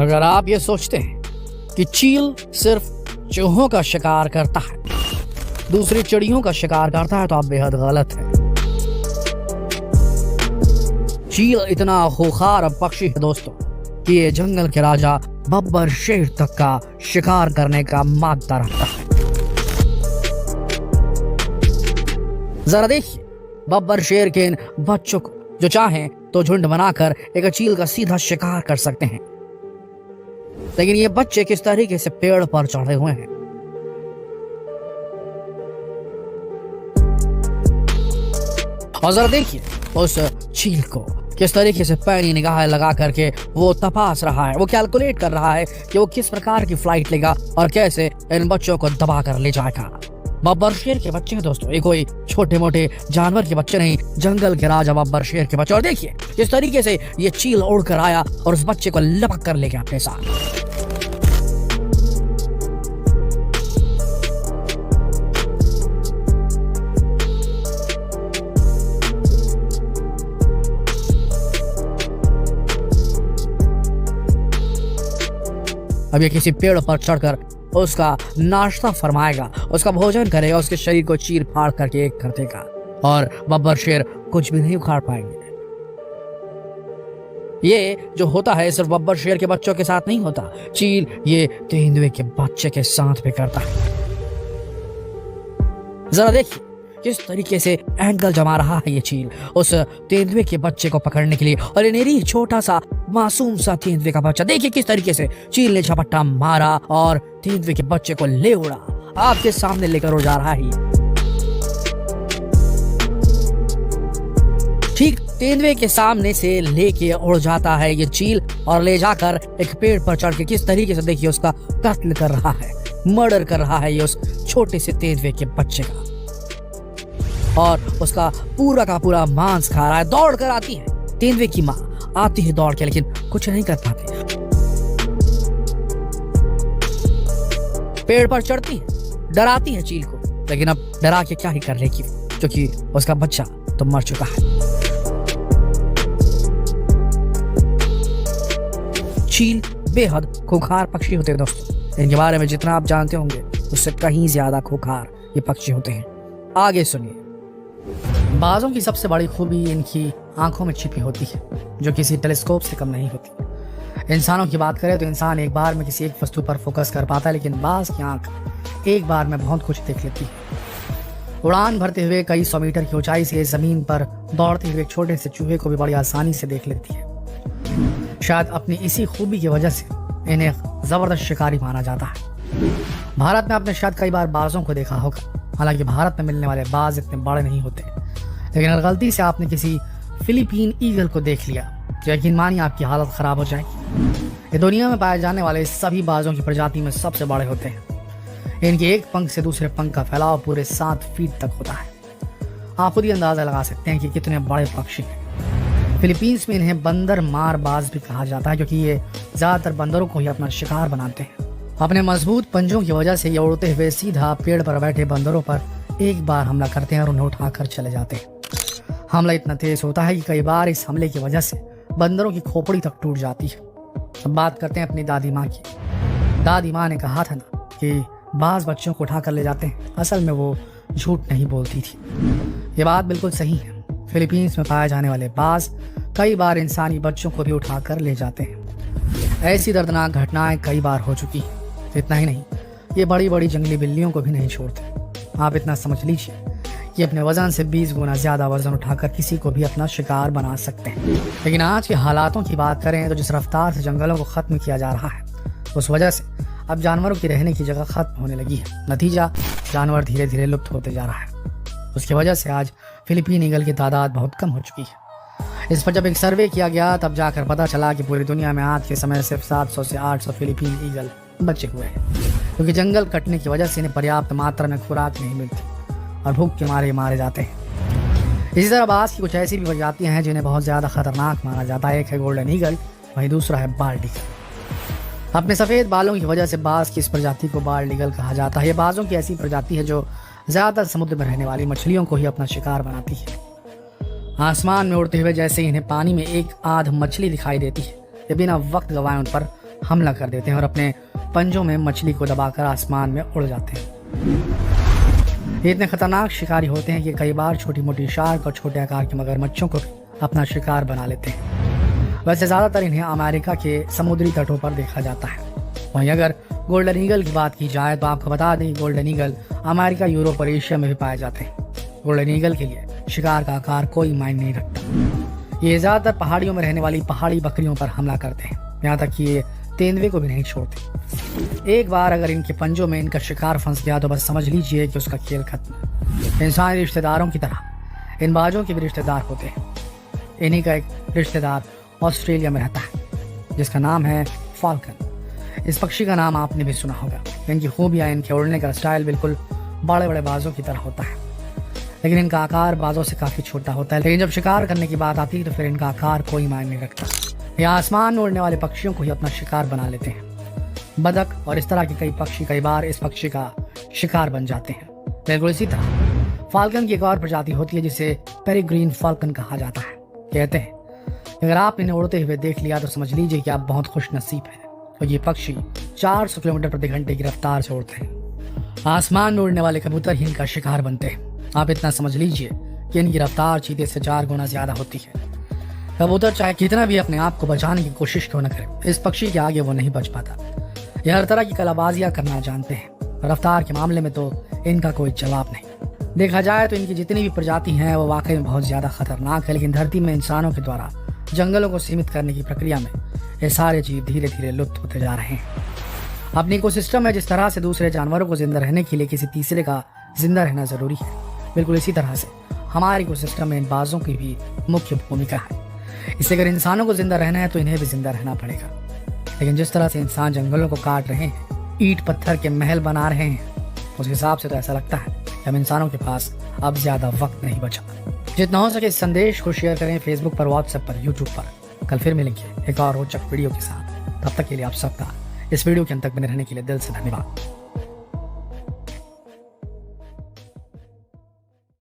अगर आप ये सोचते हैं कि चील सिर्फ चूहों का शिकार करता है, दूसरी चिड़ियों का शिकार करता है, तो आप बेहद गलत हैं। चील इतना खूंखार पक्षी है दोस्तों कि ये जंगल के राजा बब्बर शेर तक का शिकार करने का मादा रखता है। जरा देखिए बब्बर शेर के इन बच्चों को, जो चाहें तो झुंड बनाकर एक चील का सीधा शिकार कर सकते हैं, लेकिन ये बच्चे किस तरीके से पेड़ पर चढ़े हुए हैं। और जरा देखिए उस चील को किस तरीके से पैनी निगाह लगा करके वो तपास रहा है, वो कैलकुलेट कर रहा है कि वो किस प्रकार की फ्लाइट लेगा और कैसे इन बच्चों को दबा कर ले जाएगा। बब्बर शेर के बच्चे हैं दोस्तों, ये कोई छोटे मोटे जानवर के बच्चे नहीं, जंगल के राजा बब्बर शेर के बच्चे। और देखिए किस तरीके से ये चील उड़कर आया और उस बच्चे को लपक कर ले गया अपने साथ। अब ये किसी पेड़ पर चढ़कर उसका नाश्ता फरमाएगा, उसका भोजन करेगा, उसके शरीर को चीर फाड़ करके एक कर देगा और बब्बर शेर कुछ भी नहीं उखाड़ पाएंगे। ये जो होता है सिर्फ बब्बर शेर के बच्चों के साथ नहीं होता, चील ये तेंदुए के बच्चे के साथ भी करता है। जरा देखिए किस तरीके से एंगल जमा रहा है ये चील उस तेंदुए के बच्चे को पकड़ने के लिए। और ये निरीह छोटा सा मासूम सा तेंदुए का बच्चा, देखिए किस तरीके से चील ने झपट्टा मारा और तेंदुए के बच्चे को ले उड़ा, आपके सामने लेकर उड़ जा रहा है। ठीक तेंदुए के सामने से लेके उड़ जाता है ये चील और ले जाकर एक पेड़ पर चढ़ के किस तरीके से देखिए उसका कत्ल कर रहा है, मर्डर कर रहा है ये उस छोटे से तेंदुए के बच्चे का, और उसका पूरा का पूरा मांस खा रहा है। दौड़ कर आती है तेंदुए की माँ, आती है दौड़ के, लेकिन कुछ नहीं कर पाती। पेड़ पर चढ़ती है, डराती है चील को, लेकिन अब डरा के क्या ही कर लेगी, क्योंकि उसका बच्चा तो मर चुका है। चील बेहद खूंखार पक्षी होते हैं दोस्तों, इनके बारे में जितना आप जानते होंगे उससे कहीं ज्यादा खूंखार ये पक्षी होते हैं। आगे सुनिए। बाजों की सबसे बड़ी खूबी इनकी आंखों में छिपी होती है, जो किसी टेलीस्कोप से कम नहीं होती। इंसानों की बात करें तो इंसान एक बार में किसी एक वस्तु पर फोकस कर पाता है, लेकिन बाज की आंख एक बार में बहुत कुछ देख लेती है। उड़ान भरते हुए कई 100 मीटर की ऊंचाई से जमीन पर दौड़ते हुए एक छोटे से चूहे को भी बड़ी आसानी से देख लेती है। शायद अपनी इसी खूबी की वजह से इन्हें जबरदस्त शिकारी माना जाता है। भारत में आपने शायद कई बार बाजों को देखा होगा, हालांकि भारत में मिलने वाले बाज इतने बड़े नहीं होते, लेकिन अगर गलती से आपने किसी फिलीपीन ईगल को देख लिया तो यकीन मानिए आपकी हालत खराब हो जाएगी। ये दुनिया में पाए जाने वाले सभी बाजों की प्रजाति में सबसे बड़े होते हैं। इनके एक पंख से दूसरे पंख का फैलाव पूरे 7 फीट तक होता है। आप खुद ही अंदाजा लगा सकते हैं कि कितने बड़े पक्षी हैं। फिलीपींस में इन्हें बंदर मार बाज भी कहा जाता है, क्योंकि ये ज्यादातर बंदरों को ही अपना शिकार बनाते हैं। अपने मजबूत पंजों की वजह से ये उड़ते हुए सीधा पेड़ पर बैठे बंदरों पर एक बार हमला करते हैं और उन्हें उठाकर चले जाते हैं। हमला इतना तेज होता है कि कई बार इस हमले की वजह से बंदरों की खोपड़ी तक टूट जाती है। अब बात करते हैं अपनी दादी माँ की। दादी माँ ने कहा था ना कि बाज बच्चों को उठाकर ले जाते हैं, असल में वो झूठ नहीं बोलती थी। ये बात बिल्कुल सही है। फिलीपींस में पाए जाने वाले बाज कई बार इंसानी बच्चों को भी उठाकर ले जाते हैं। ऐसी दर्दनाक घटनाएं कई बार हो चुकी हैं। इतना ही नहीं, ये बड़ी बड़ी जंगली बिल्लियों को भी नहीं छोड़ते। आप इतना समझ लीजिए कि अपने वजन से 20 गुना ज्यादा वजन उठाकर किसी को भी अपना शिकार बना सकते हैं। लेकिन आज के हालातों की बात करें तो जिस रफ्तार से जंगलों को खत्म किया जा रहा है, उस वजह से अब जानवरों की रहने की जगह खत्म होने लगी है। नतीजा, जानवर धीरे धीरे लुप्त होते जा रहा है। उसकी वजह से आज फिलीपीन ईगल की तादाद बहुत कम हो चुकी है। इस पर जब एक सर्वे किया गया तब जाकर पता चला कि पूरी दुनिया में आज के समय सिर्फ 700 से 800 फिलीपीन ईगल बचे हुए हैं, क्योंकि जंगल कटने की वजह से इन्हें पर्याप्त मात्रा में खुराक नहीं मिलती और भूख के मारे मारे जाते हैं। इसी तरह बाज की कुछ ऐसी भी प्रजातियां हैं जिन्हें बहुत ज्यादा खतरनाक माना जाता है। एक है गोल्डन ईगल, वहीं दूसरा है बाल्ड ईगल। अपने सफेद बालों की वजह से बाज की इस प्रजाति को बाल्ड ईगल कहा जाता है। ये बाजों की ऐसी प्रजाति है जो ज्यादातर समुद्र में रहने वाली मछलियों को ही अपना शिकार बनाती है। आसमान में उड़ते हुए जैसे इन्हें पानी में एक आध मछली दिखाई देती है, ये बिना वक्त गवाए उन पर हमला कर देते हैं और अपने पंजों में मछली को दबाकर आसमान में उड़ जाते हैं। ये इतने खतरनाक शिकारी होते हैं कि कई बार छोटी मोटी शार्क और छोटे आकार के मगरमच्छों को अपना शिकार बना लेते हैं। वैसे ज़्यादातर इन्हें अमेरिका के समुद्री तटों पर देखा जाता है। वहीं अगर गोल्डन ईगल की बात की जाए तो आपको बता दें गोल्डन ईगल अमेरिका, यूरोप और एशिया में भी पाए जाते हैं। गोल्डन ईगल के लिए शिकार का आकार कोई मायने नहीं रखता। ये ज़्यादातर पहाड़ियों में रहने वाली पहाड़ी बकरियों पर हमला करते हैं, यहाँ तक कि ये तेंदुए को भी नहीं छोड़ते। एक बार अगर इनके पंजों में इनका शिकार फंस गया तो बस समझ लीजिए कि उसका खेल खत्म। इंसानी रिश्तेदारों की तरह इन बाजों के भी रिश्तेदार होते हैं। इन्हीं का एक रिश्तेदार ऑस्ट्रेलिया में रहता है जिसका नाम है फाल्कन। इस पक्षी का नाम आपने भी सुना होगा। इनकी खूबियाँ, इनके उड़ने का स्टाइल बिल्कुल बड़े बड़े बाजों की तरह होता है, लेकिन इनका आकार बाजों से काफ़ी छोटा होता है। लेकिन जब शिकार करने की बात आती है तो फिर इनका आकार कोई मायने नहीं रखता। ये आसमान में उड़ने वाले पक्षियों को ही अपना शिकार बना लेते हैं। बतख और इस तरह के कई पक्षी कई बार इस पक्षी का शिकार बन जाते हैं। बिल्कुल इसी तरह फाल्कन की एक और प्रजाति होती है जिसे पेरिग्रीन फाल्कन कहा जाता है। कहते हैं अगर आप इन्हें उड़ते हुए देख लिया तो समझ लीजिए कि आप बहुत खुश नसीब हैं, और ये पक्षी 400 किलोमीटर प्रति घंटे की रफ्तार से उड़ते हैं। आसमान में उड़ने वाले कबूतर ही इनका शिकार बनते हैं। आप इतना समझ लीजिए कि इनकी रफ्तार चीते से 4 गुना ज्यादा होती है। कबूतर चाहे कितना भी अपने आप को बचाने की कोशिश क्यों न करे, इस पक्षी के आगे वो नहीं बच पाता। यह हर तरह की कलाबाजियां करना जानते हैं। रफ्तार के मामले में तो इनका कोई जवाब नहीं। देखा जाए तो इनकी जितनी भी प्रजाति हैं वो वाकई में बहुत ज्यादा खतरनाक है, लेकिन धरती में इंसानों के द्वारा जंगलों को सीमित करने की प्रक्रिया में ये सारे जीव धीरे धीरे लुप्त होते जा रहे हैं। अपनी इकोसिस्टम में जिस तरह से दूसरे जानवरों को जिंदा रहने के लिए किसी तीसरे का जिंदा रहना जरूरी है, बिल्कुल इसी तरह से हमारे इकोसिस्टम में इन बाजों की भी मुख्य भूमिका है। इससे अगर इंसानों को जिंदा रहना है तो इन्हें भी जिंदा रहना पड़ेगा। लेकिन जिस तरह से इंसान जंगलों को काट रहे हैं, ईंट पत्थर के महल बना रहे हैं, उस हिसाब से तो ऐसा लगता है कि हम इंसानों के पास अब ज्यादा वक्त नहीं बचा। जितना हो सके इस संदेश को शेयर करें फेसबुक पर, व्हाट्सएप पर, यूट्यूब पर। कल फिर मिलेंगे एक और रोचक वीडियो के साथ। तब तक के लिए आप सबका इस वीडियो के अंत तक बने रहने के लिए दिल से धन्यवाद।